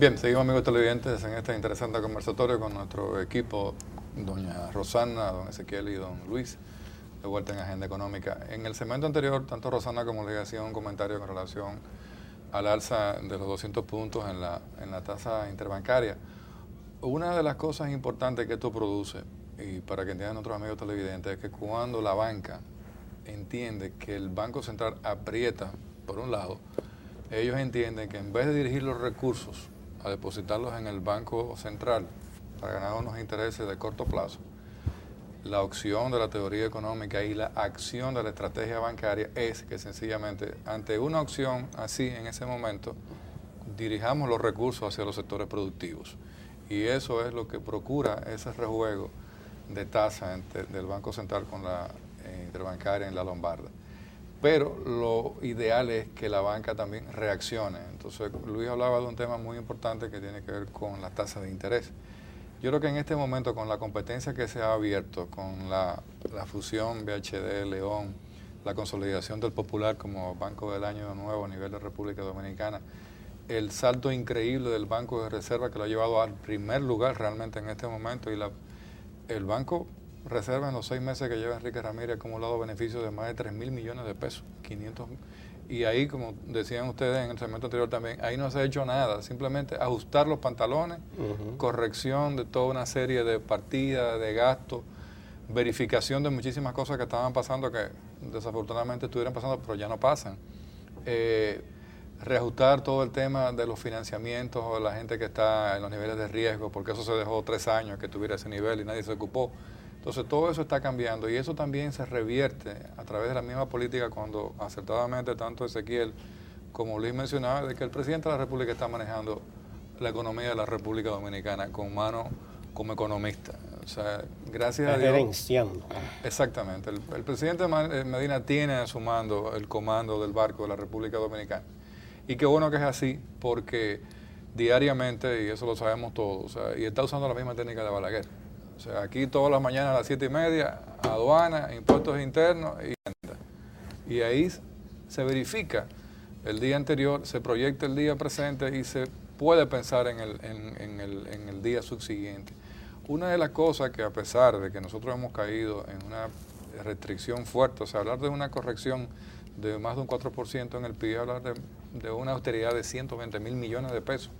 Bien, seguimos amigos televidentes en este interesante conversatorio con nuestro equipo, doña Rosana, don Ezequiel y don Luis, de vuelta en Agenda Económica. En el segmento anterior, tanto Rosana como Luis hacían un comentario con relación al alza de los 200 puntos en la tasa interbancaria. Una de las cosas importantes que esto produce, y para que entiendan nuestros amigos televidentes, es que cuando la banca entiende que el Banco Central aprieta, por un lado, ellos entienden que en vez de dirigir los recursos a depositarlos en el Banco Central para ganar unos intereses de corto plazo, la opción de la teoría económica y la acción de la estrategia bancaria es que sencillamente ante una opción así en ese momento dirijamos los recursos hacia los sectores productivos. Y eso es lo que procura ese rejuego de tasa del Banco Central con la interbancaria en la Lombarda. Pero lo ideal es que la banca también reaccione. Entonces, Luis hablaba de un tema muy importante que tiene que ver con la tasa de interés. Yo creo que en este momento, con la competencia que se ha abierto, con la fusión BHD, León, la consolidación del Popular como Banco del Año de nuevo a nivel de República Dominicana, el salto increíble del Banco de Reserva que lo ha llevado al primer lugar realmente en este momento, y el Banco Reserva en los 6 meses que lleva Enrique Ramírez ha acumulado beneficios de más de 3.000 millones de pesos, 500. Y ahí, como decían ustedes en el segmento anterior también, ahí no se ha hecho nada, simplemente ajustar los pantalones, corrección de toda una serie de partidas, de gastos, verificación de muchísimas cosas que estaban pasando que desafortunadamente estuvieran pasando, pero ya no pasan. Reajustar todo el tema de los financiamientos o de la gente que está en los niveles de riesgo, porque eso se dejó 3 años que tuviera ese nivel y nadie se ocupó. Entonces todo eso está cambiando y eso también se revierte a través de la misma política cuando acertadamente tanto Ezequiel como Luis mencionaba de que el presidente de la República está manejando la economía de la República Dominicana con mano como economista. O sea, gracias a Dios. Gerenciando. Exactamente. El presidente Medina tiene a su mando el comando del barco de la República Dominicana. Y qué bueno que es así, porque diariamente, y eso lo sabemos todos, o sea, y está usando la misma técnica de Balaguer. O sea, aquí todas las mañanas a las 7:30, aduana, impuestos internos y venta. Y ahí se verifica el día anterior, se proyecta el día presente y se puede pensar en el día subsiguiente. Una de las cosas que a pesar de que nosotros hemos caído en una restricción fuerte, o sea, hablar de una corrección de más de un 4% en el PIB, hablar de una austeridad de 120.000 millones de pesos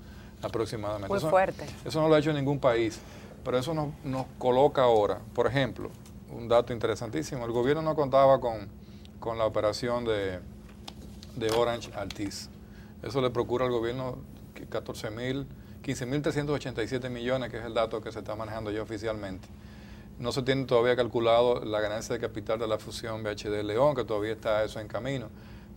aproximadamente. Muy fuerte. Eso no lo ha hecho ningún país, pero eso nos coloca ahora. Por ejemplo, un dato interesantísimo, el gobierno no contaba con la operación de Orange Altiz. Eso le procura al gobierno 15.387 millones, que es el dato que se está manejando ya oficialmente. No se tiene todavía calculado la ganancia de capital de la fusión BHD León, que todavía está eso en camino.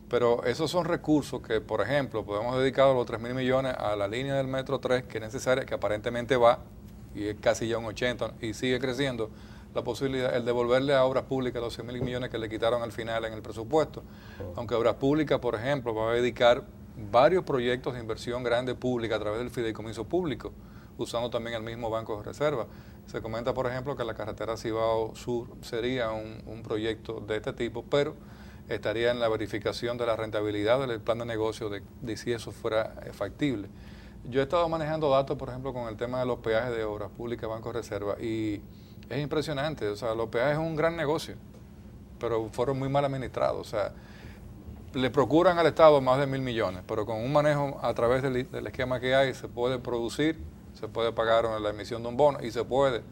Pero esos son recursos que, por ejemplo, podemos dedicar los 3.000 millones a la línea del Metro 3, que es necesaria, que aparentemente va, y es casi ya un 80, y sigue creciendo, la posibilidad, el devolverle a Obras Públicas los 100.000 millones que le quitaron al final en el presupuesto. Aunque Obras Públicas, por ejemplo, va a dedicar varios proyectos de inversión grande pública a través del fideicomiso público, usando también el mismo Banco de Reserva. Se comenta, por ejemplo, que la carretera Cibao Sur sería un proyecto de este tipo, pero estaría en la verificación de la rentabilidad del plan de negocio de si eso fuera factible. Yo he estado manejando datos, por ejemplo, con el tema de los peajes de Obras Públicas, Banco de Reserva, y es impresionante. O sea, los peajes es un gran negocio, pero fueron muy mal administrados. O sea, le procuran al Estado más de 1.000 millones, pero con un manejo a través del esquema que hay se puede producir, se puede pagar la emisión de un bono y se puede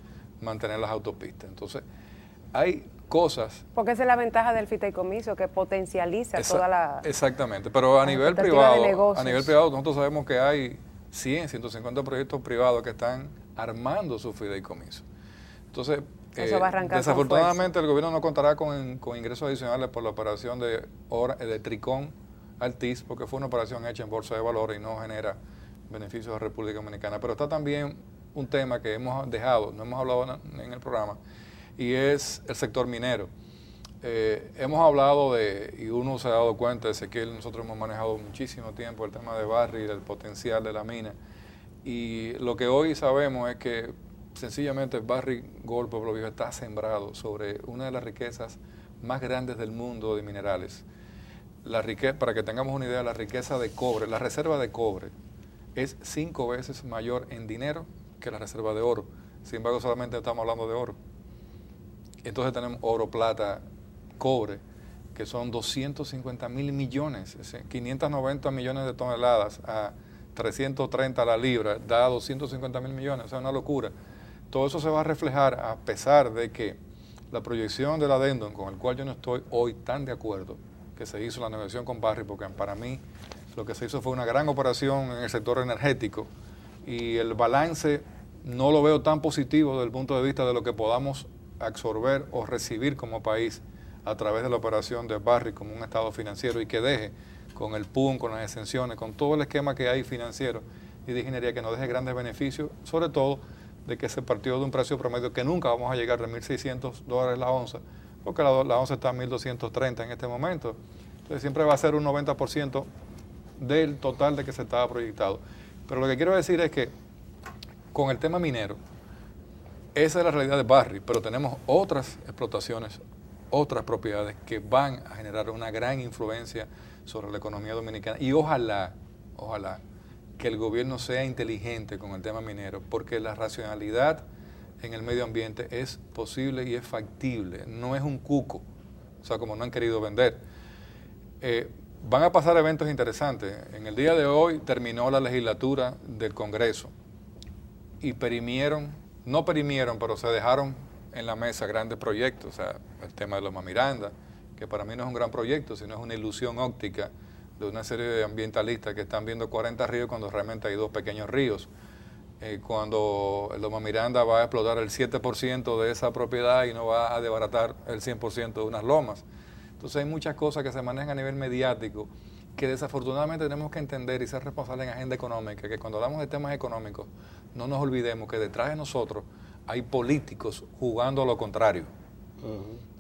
mantener las autopistas. Entonces, hay cosas... Porque esa es la ventaja del fideicomiso, que potencializa toda la... Exactamente, pero a nivel privado, nosotros sabemos que hay 100, 150 proyectos privados que están armando su fideicomiso. Entonces, eso va a arrancar desafortunadamente el gobierno no contará con ingresos adicionales por la operación de Tricón Altiz, porque fue una operación hecha en bolsa de valores y no genera beneficios a la República Dominicana. Pero está también un tema que hemos dejado, no hemos hablado en el programa, y es el sector minero. Hemos hablado y uno se ha dado cuenta, Ezequiel, nosotros hemos manejado muchísimo tiempo el tema de Barrick, el potencial de la mina, y lo que hoy sabemos es que sencillamente Barrick Gold Pueblo Viejo está sembrado sobre una de las riquezas más grandes del mundo de minerales. Para que tengamos una idea, la riqueza de cobre, la reserva de cobre es 5 veces mayor en dinero que la reserva de oro. Sin embargo, solamente estamos hablando de oro. Entonces tenemos oro, plata, cobre, que son 250.000 millones, es decir, 590 millones de toneladas a 330 a la libra, da 250.000 millones, o sea, una locura. Todo eso se va a reflejar a pesar de que la proyección del adendum, con el cual yo no estoy hoy tan de acuerdo, que se hizo la negociación con Barrick, porque para mí lo que se hizo fue una gran operación en el sector energético y el balance no lo veo tan positivo desde el punto de vista de lo que podamos absorber o recibir como país a través de la operación de Barrick como un estado financiero y que deje con el PUM, con las exenciones, con todo el esquema que hay financiero y de ingeniería que nos deje grandes beneficios, sobre todo de que se partió de un precio promedio que nunca vamos a llegar de $1.600 la onza, porque la onza está a 1.230 en este momento. Entonces siempre va a ser un 90% del total de que se estaba proyectado. Pero lo que quiero decir es que con el tema minero, esa es la realidad de Barrick, pero tenemos otras explotaciones, otras propiedades que van a generar una gran influencia sobre la economía dominicana y ojalá que el gobierno sea inteligente con el tema minero, porque la racionalidad en el medio ambiente es posible y es factible, no es un cuco, o sea, como no han querido vender. Van a pasar eventos interesantes. En el día de hoy terminó la legislatura del Congreso y no perimieron, pero se dejaron en la mesa grandes proyectos, o sea, el tema de Loma Miranda, que para mí no es un gran proyecto, sino es una ilusión óptica de una serie de ambientalistas que están viendo 40 ríos cuando realmente hay 2 pequeños ríos. Cuando Loma Miranda va a explotar el 7% de esa propiedad y no va a desbaratar el 100% de unas lomas. Entonces hay muchas cosas que se manejan a nivel mediático que desafortunadamente tenemos que entender y ser responsables en agenda económica, que cuando hablamos de temas económicos no nos olvidemos que detrás de nosotros hay políticos jugando a lo contrario.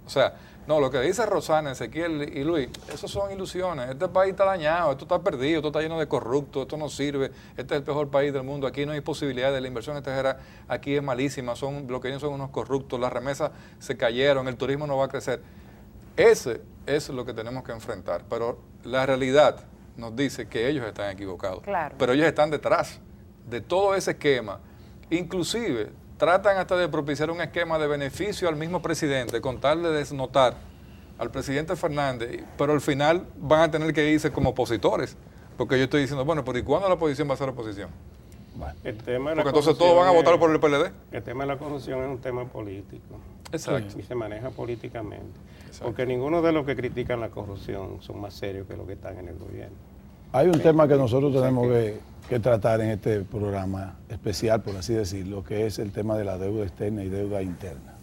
O sea, no, lo que dice Rosana, Ezequiel y Luis, eso son ilusiones. Este país está dañado, esto está perdido, esto está lleno de corruptos, esto no sirve, este es el peor país del mundo, aquí no hay posibilidades, la inversión extranjera aquí es malísima, lo que ellos son unos corruptos, las remesas se cayeron, el turismo no va a crecer. Ese es lo que tenemos que enfrentar, pero la realidad nos dice que ellos están equivocados. Claro. Pero ellos están detrás de todo ese esquema, inclusive tratan hasta de propiciar un esquema de beneficio al mismo presidente, con tal de desnotar al presidente Fernández, pero al final van a tener que irse como opositores, porque yo estoy diciendo, bueno, pero ¿y cuándo la oposición va a ser oposición? Bueno, el tema de porque entonces todos van a votar por el PLD. El tema de la corrupción es un tema político. Exacto. Y se maneja políticamente. Exacto. Porque ninguno de los que critican la corrupción son más serios que los que están en el gobierno. Hay un tema que nosotros tenemos que tratar en este programa especial, por así decirlo, que es el tema de la deuda externa y deuda interna.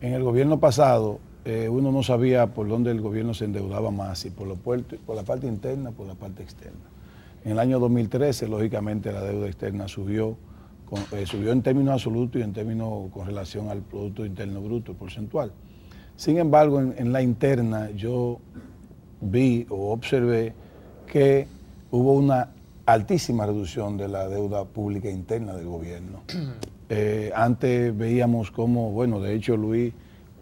En el gobierno pasado, uno no sabía por dónde el gobierno se endeudaba más, si por la parte interna o por la parte externa. En el año 2013, lógicamente, la deuda externa subió en términos absolutos y en términos con relación al Producto Interno Bruto porcentual. Sin embargo, en la interna yo vi o observé que hubo una altísima reducción de la deuda pública interna del gobierno. Antes veíamos cómo, bueno, de hecho Luis,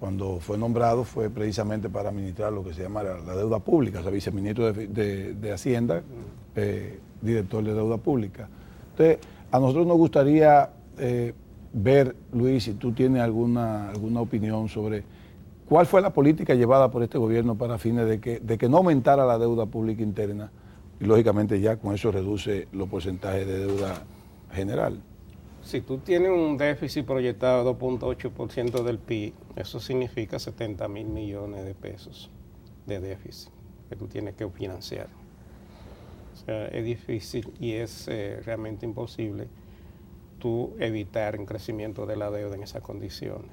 cuando fue nombrado, fue precisamente para administrar lo que se llama la deuda pública, o sea, viceministro de Hacienda, director de deuda pública. Entonces, a nosotros nos gustaría ver, Luis, si tú tienes alguna opinión sobre cuál fue la política llevada por este gobierno para fines de que no aumentara la deuda pública interna y lógicamente ya con eso reduce los porcentajes de deuda general. Si tú tienes un déficit proyectado de 2.8% del PIB, eso significa 70.000 millones de pesos de déficit que tú tienes que financiar. O sea, es difícil y es realmente imposible tú evitar un crecimiento de la deuda en esas condiciones.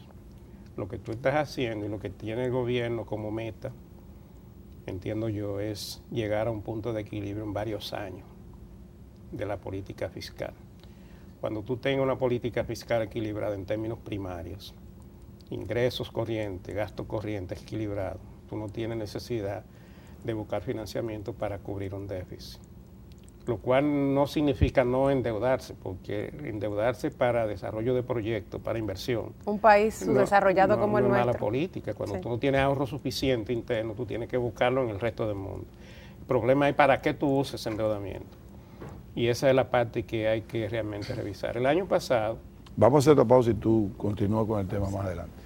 Lo que tú estás haciendo y lo que tiene el gobierno como meta, entiendo yo, es llegar a un punto de equilibrio en varios años de la política fiscal. Cuando tú tengas una política fiscal equilibrada en términos primarios, ingresos corrientes, gastos corrientes equilibrados, tú no tienes necesidad de buscar financiamiento para cubrir un déficit. Lo cual no significa no endeudarse, porque endeudarse para desarrollo de proyectos, para inversión. Un país subdesarrollado como el nuestro. No es mala política. Cuando tú no tienes ahorro suficiente interno, tú tienes que buscarlo en el resto del mundo. El problema es para qué tú uses endeudamiento. Y esa es la parte que hay que realmente revisar. El año pasado... Vamos a hacer la pausa y tú continúas con el tema más adelante.